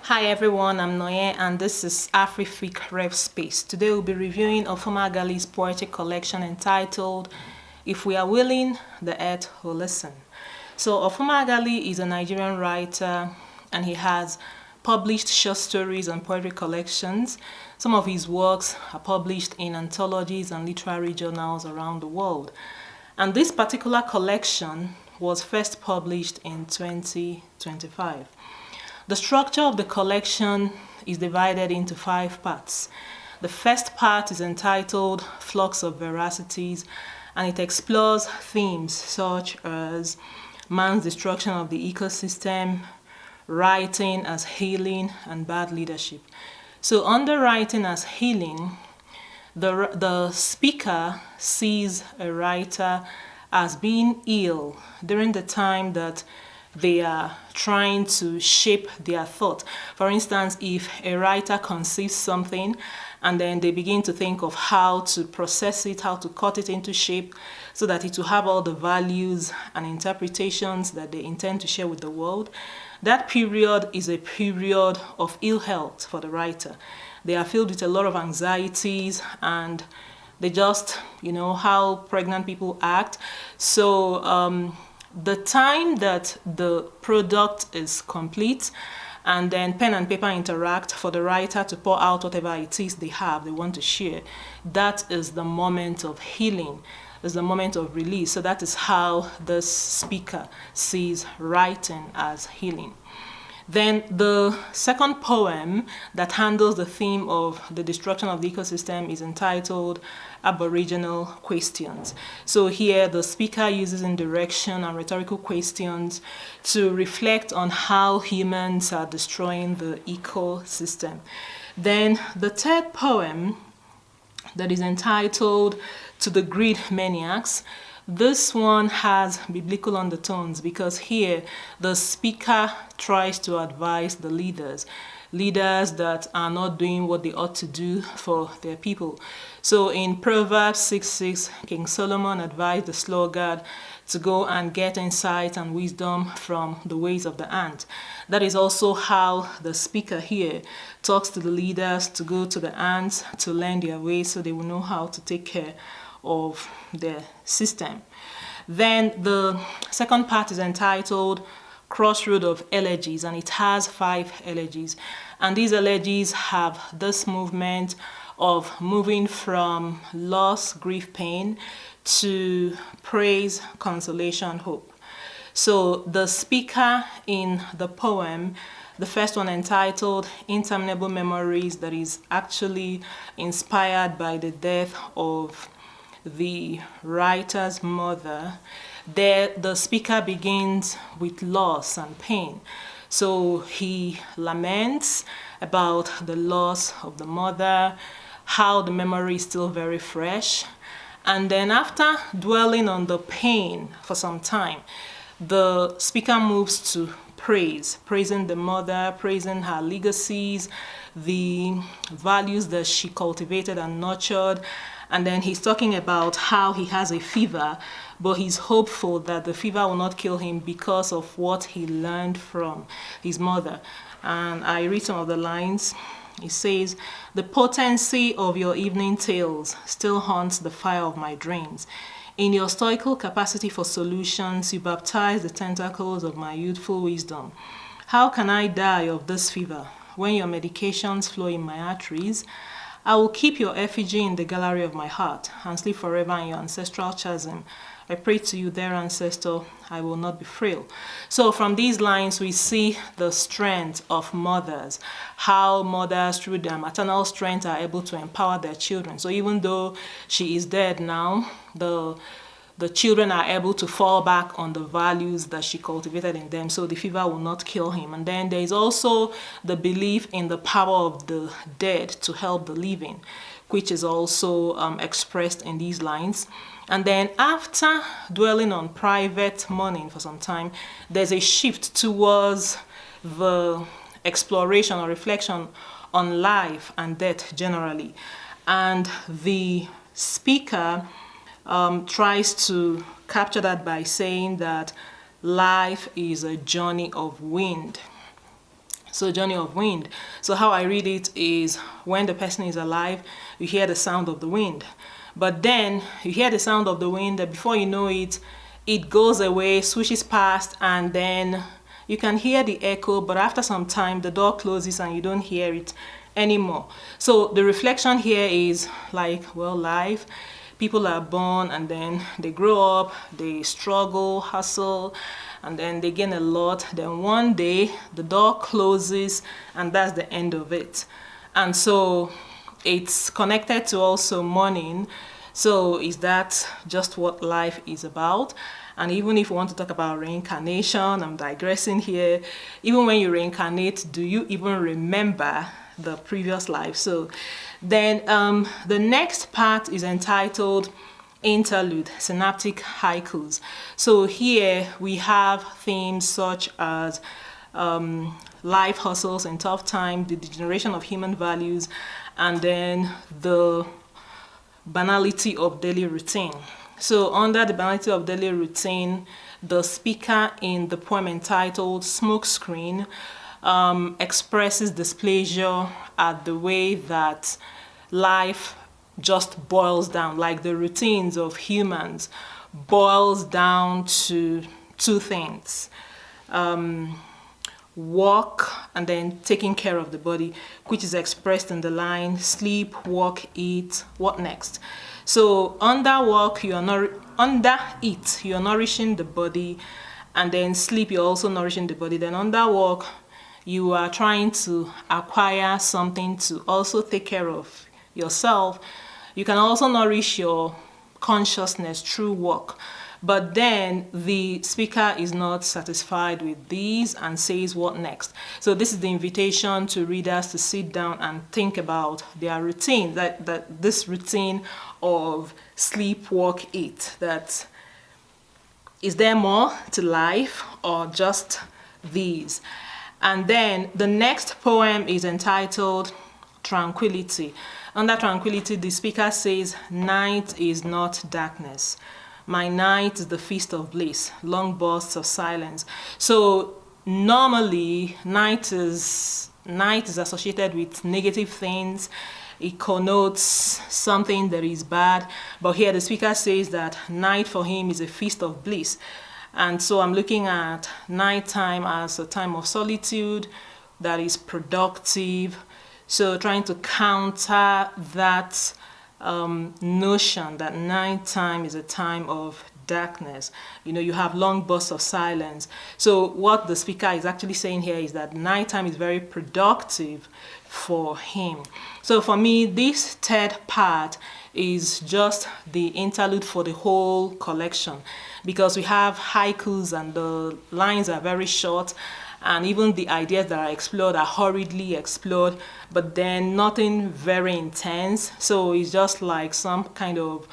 Hi everyone, I'm Noye and this is AfriFreak Rev Space. Today we'll be reviewing Ofuma Agali's poetic collection entitled If We Are Willing, the Earth Will Listen. So Ofuma Agali is a Nigerian writer and he has published short stories and poetry collections. Some of his works are published in anthologies and literary journals around the world. And this particular collection was first published in 2025. The structure of the collection is divided into 5 parts. The first part is entitled Flux of Veracities, and it explores themes such as man's destruction of the ecosystem, writing as healing, and bad leadership. So under writing as healing, the speaker sees a writer as being ill during the time that they are trying to shape their thought. For instance, if a writer conceives something and then they begin to think of how to process it, how to cut it into shape so that it will have all the values and interpretations that they intend to share with the world, that period is a period of ill health for the writer. They are filled with a lot of anxieties and they just, how pregnant people act. So the time that the product is complete and then pen and paper interact for the writer to pour out whatever it is they want to share, that is the moment of healing, is the moment of release. So that is how the speaker sees writing as healing. Then the second poem that handles the theme of the destruction of the ecosystem is entitled Aboriginal Questions. So here the speaker uses indirection and rhetorical questions to reflect on how humans are destroying the ecosystem. Then the third poem that is entitled To the Greed Maniacs, this one has biblical undertones because here the speaker tries to advise the leaders that are not doing what they ought to do for their people. So in Proverbs 6:6, King Solomon advised the sluggard to go and get insight and wisdom from the ways of the ant. That is also how the speaker here talks to the leaders to go to the ants to learn their ways so they will know how to take care of the system. Then the second part is entitled Crossroad of Elegies, and it has 5 elegies. And these elegies have this movement of moving from loss, grief, pain to praise, consolation, hope. So the speaker in the poem, the first one entitled Interminable Memories, that is actually inspired by the death of the writer's mother, there the speaker begins with loss and pain. So he laments about the loss of the mother, how the memory is still very fresh. And then after dwelling on the pain for some time, the speaker moves to praising the mother, praising her legacies, the values that she cultivated and nurtured. And then he's talking about how he has a fever, but he's hopeful that the fever will not kill him because of what he learned from his mother. And I read some of the lines. It says, "The potency of your evening tales still haunts the fire of my dreams. In your stoical capacity for solutions, you baptize the tentacles of my youthful wisdom. How can I die of this fever when your medications flow in my arteries? I will keep your effigy in the gallery of my heart and sleep forever in your ancestral chasm. I pray to you there, ancestor, I will not be frail." So from these lines, we see the strength of mothers, how mothers, through their maternal strength, are able to empower their children. So even though she is dead now, the children are able to fall back on the values that she cultivated in them, so the fever will not kill him. And then there is also the belief in the power of the dead to help the living, which is also expressed in these lines. And then after dwelling on private mourning for some time, there's a shift towards the exploration or reflection on life and death generally. And the speaker tries to capture that by saying that life is a journey of wind. So journey of wind. So how I read it is, when the person is alive, you hear the sound of the wind. But then you hear the sound of the wind, and before you know it, it goes away, swishes past, and then you can hear the echo, but after some time the door closes and you don't hear it anymore. So the reflection here is like, well, life. People are born and then they grow up, they struggle, hustle, and then they gain a lot. Then one day the door closes and that's the end of it. And so it's connected to also mourning. So is that just what life is about? And even if you want to talk about reincarnation, I'm digressing here. Even when you reincarnate, do you even remember the previous life? So then the next part is entitled Interlude, Synaptic Haikus. So here we have themes such as life hustles and tough time, the degeneration of human values, and then the banality of daily routine. So under the banality of daily routine, the speaker in the poem entitled Smokescreen expresses displeasure at the way that life just boils down, like the routines of humans boils down to two things. Work and then taking care of the body, which is expressed in the line sleep, work, eat, what next? So under work, under eat, you're nourishing the body, and then sleep, you're also nourishing the body. Then under work, you are trying to acquire something to also take care of yourself. You can also nourish your consciousness through work. But then the speaker is not satisfied with these and says, what next? So this is the invitation to readers to sit down and think about their routine, that this routine of sleep, work, eat, that is there more to life or just these? And then the next poem is entitled Tranquility. Under Tranquility, the speaker says, night is not darkness. My night is the feast of bliss, long bursts of silence. So normally, night is associated with negative things. It connotes something that is bad. But here the speaker says that night for him is a feast of bliss. And so I'm looking at nighttime as a time of solitude that is productive. So trying to counter that notion that nighttime is a time of darkness. You know, you have long bursts of silence. So what the speaker is actually saying here is that nighttime is very productive for him. So for me, this third part is just the interlude for the whole collection, because we have haikus and the lines are very short, and even the ideas that are explored are hurriedly explored, but then nothing very intense. So it's just like some kind of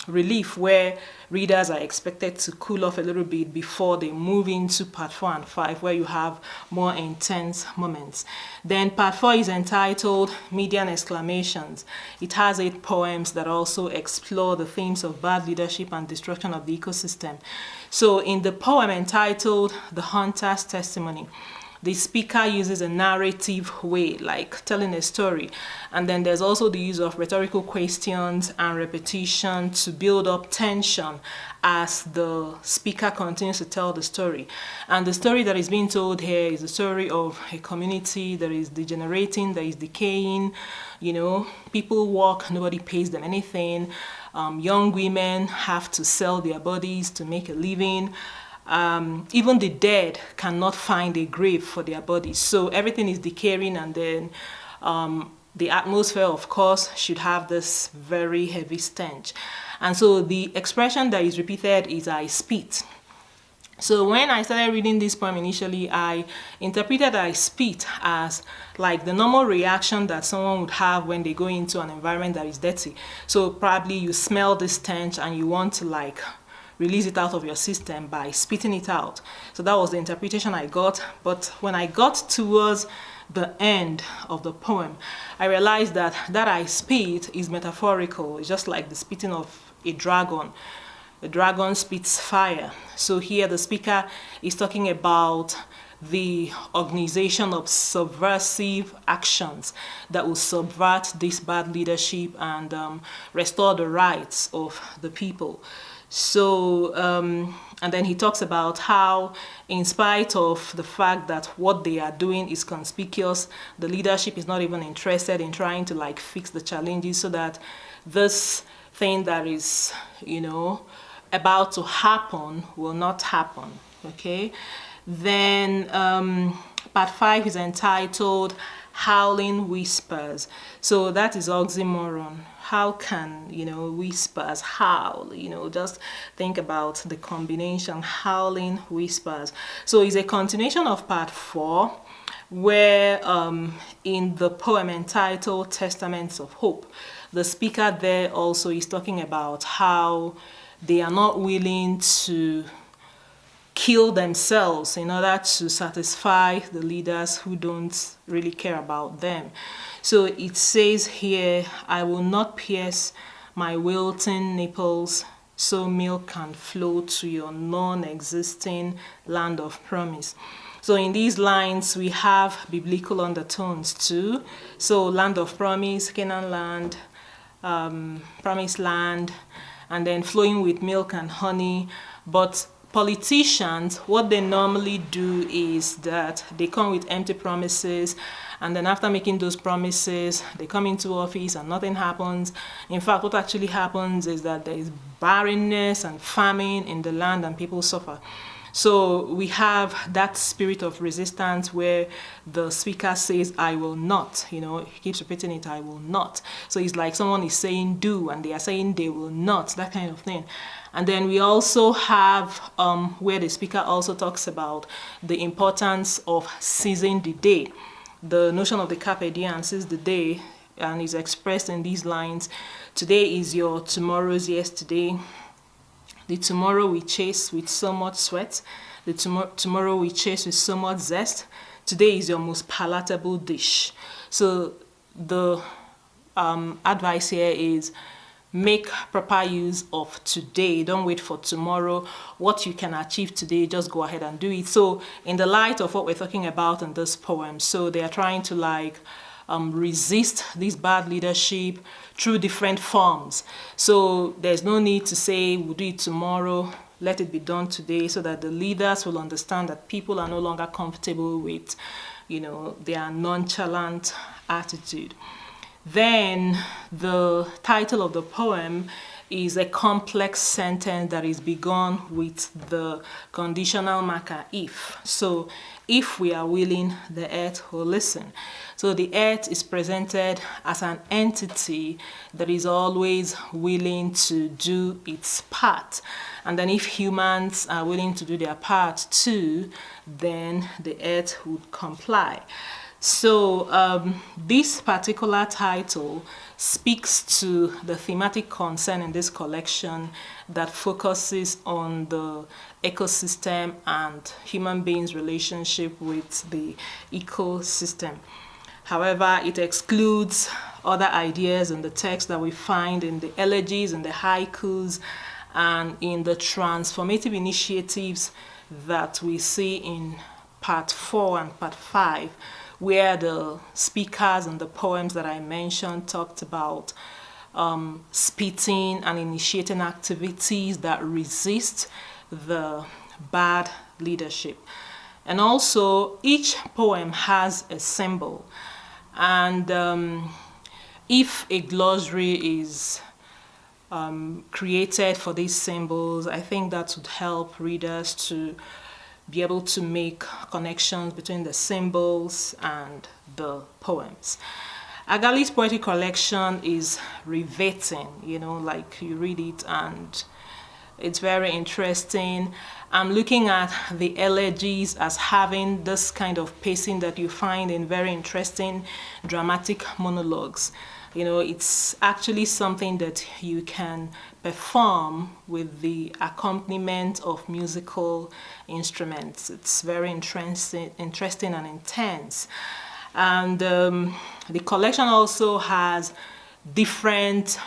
relief where readers are expected to cool off a little bit before they move into part 4 and 5, where you have more intense moments. Then part 4 is entitled Median Exclamations. It has 8 poems that also explore the themes of bad leadership and destruction of the ecosystem. So in the poem entitled The Hunter's Testimony, the speaker uses a narrative way, like telling a story. And then there's also the use of rhetorical questions and repetition to build up tension as the speaker continues to tell the story. And the story that is being told here is the story of a community that is degenerating, that is decaying. You know, people work, nobody pays them anything. Young women have to sell their bodies to make a living. Even the dead cannot find a grave for their bodies. So everything is decaying, and then the atmosphere, of course, should have this very heavy stench. And so the expression that is repeated is I spit. So when I started reading this poem initially, I interpreted I spit as like the normal reaction that someone would have when they go into an environment that is dirty. So probably you smell this stench and you want to like release it out of your system by spitting it out. So that was the interpretation I got. But when I got towards the end of the poem, I realized that I spit is metaphorical. It's just like the spitting of a dragon. the dragon spits fire. So here the speaker is talking about the organization of subversive actions that will subvert this bad leadership and restore the rights of the people. So, and then he talks about how, in spite of the fact that what they are doing is conspicuous, the leadership is not even interested in trying to like fix the challenges so that this thing that is, about to happen will not happen. Okay. Then part 5 is entitled Howling Whispers. So that is oxymoron. How can, whispers howl? Just think about the combination, howling whispers. So it's a continuation of part 4, where in the poem entitled Testaments of Hope, the speaker there also is talking about how they are not willing to kill themselves in order to satisfy the leaders who don't really care about them. So it says here, I will not pierce my wilting nipples so milk can flow to your non-existing land of promise. So in these lines, we have biblical undertones too. So land of promise, Canaan land, promised land, and then flowing with milk and honey. But politicians, what they normally do is that they come with empty promises, and then after making those promises, they come into office and nothing happens. In fact, what actually happens is that there is barrenness and famine in the land and people suffer. So we have that spirit of resistance where the speaker says, I will not, he keeps repeating it, I will not. So it's like someone is saying do and they are saying they will not, that kind of thing. And then we also have where the speaker also talks about the importance of seizing the day. The notion of the carpe diem, seize the day, and is expressed in these lines. Today is your tomorrow's yesterday. The tomorrow we chase with so much sweat. The tomorrow we chase with so much zest. Today is your most palatable dish. So the advice here is make proper use of today. Don't wait for tomorrow. What you can achieve today, just go ahead and do it. So in the light of what we're talking about in this poem, so they are trying to resist this bad leadership through different forms. So there's no need to say we'll do it tomorrow, let it be done today, so that the leaders will understand that people are no longer comfortable with, their nonchalant attitude. Then the title of the poem is a complex sentence that is begun with the conditional marker if. So if we are willing, the earth will listen. So the earth is presented as an entity that is always willing to do its part. And then if humans are willing to do their part too, then the earth would comply. So this particular title speaks to the thematic concern in this collection that focuses on the ecosystem and human beings' relationship with the ecosystem. However, it excludes other ideas in the text that we find in the elegies and the haikus and in the transformative initiatives that we see in part 4 and part 5, where the speakers and the poems that I mentioned talked about spitting and initiating activities that resist the bad leadership. And also, each poem has a symbol. And if a glossary is created for these symbols, I think that would help readers to be able to make connections between the symbols and the poems. Agali's poetry collection is riveting, like you read it and it's very interesting. I'm looking at the elegies as having this kind of pacing that you find in very interesting dramatic monologues. It's actually something that you can perform with the accompaniment of musical instruments. It's very interesting and intense. And the collection also has different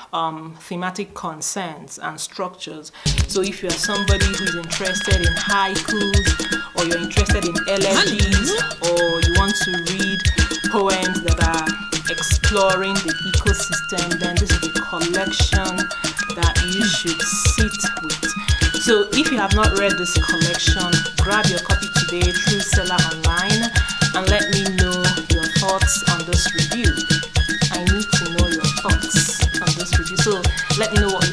thematic concerns and structures. So if you are somebody who is interested in haikus, or you're interested in elegies, or you want to read poems that are exploring the ecosystem, then this is the collection that you should sit with. So if you have not read this collection, grab your copy today through Seller Online and let me know your thoughts on this review. I need to know your thoughts on this review. So let me know what